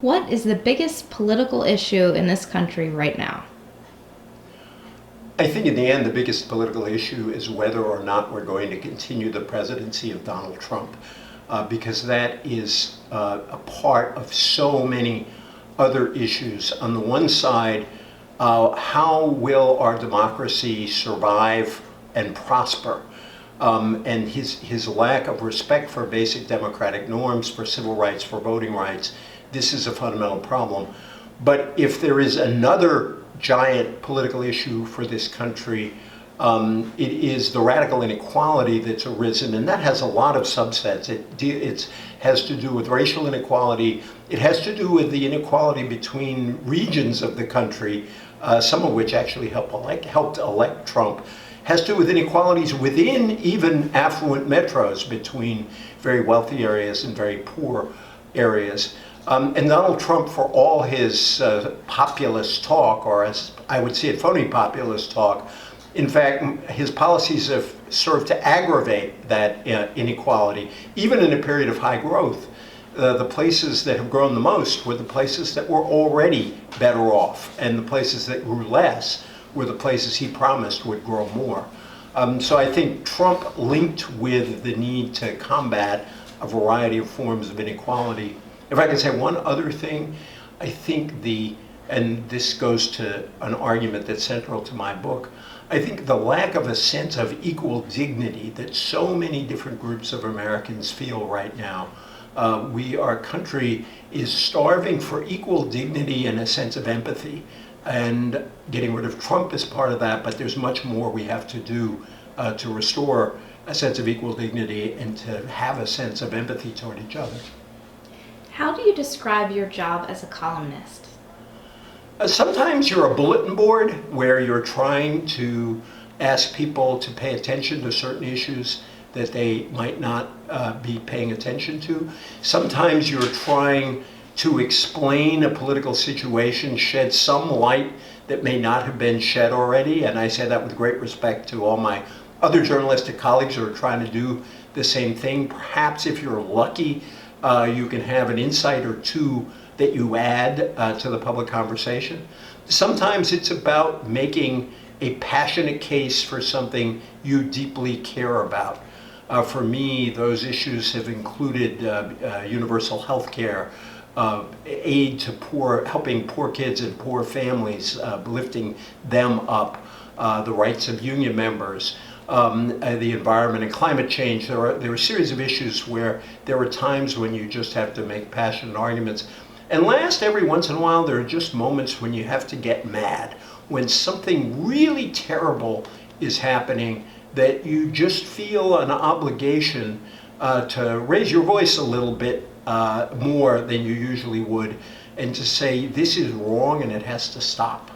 What is the biggest political issue in this country right now? I think in the end, the biggest political issue is whether or not we're going to continue the presidency of Donald Trump, because that is a part of so many other issues. On the one side, how will our democracy survive and prosper? And his lack of respect for basic democratic norms, for civil rights, for voting rights, this is a fundamental problem. But if there is another giant political issue for this country, it is the radical inequality that's arisen, and that has a lot of subsets. It has to do with racial inequality. It has to do with the inequality between regions of the country, some of which actually helped elect Trump. Has to do with inequalities within even affluent metros between very wealthy areas and very poor areas. And Donald Trump, for all his populist talk, or as I would say it, phony populist talk, in fact, his policies have served to aggravate that inequality, even in a period of high growth. The places that have grown the most were the places that were already better off, and the places that grew less were the places he promised would grow more. So I think Trump, linked with the need to combat a variety of forms of inequality. If I can say one other thing, I think and this goes to an argument that's central to my book, I think the lack of a sense of equal dignity that so many different groups of Americans feel right now. Our country is starving for equal dignity and a sense of empathy. And getting rid of Trump is part of that, but there's much more we have to do to restore a sense of equal dignity and to have a sense of empathy toward each other. How do you describe your job as a columnist? Sometimes you're a bulletin board where you're trying to ask people to pay attention to certain issues that they might not be paying attention to. Sometimes you're trying to explain a political situation, shed some light that may not have been shed already. And I say that with great respect to all my other journalistic colleagues who are trying to do the same thing. Perhaps if you're lucky, you can have an insight or two that you add to the public conversation. Sometimes it's about making a passionate case for something you deeply care about. For me, those issues have included universal health care, aid to helping poor kids and poor families, lifting them up, the rights of union members, the environment and climate change. There are a series of issues where there are times when you just have to make passionate arguments. And last, every once in a while, there are just moments when you have to get mad, when something really terrible is happening that you just feel an obligation to raise your voice a little bit more than you usually would, and to say this is wrong and it has to stop.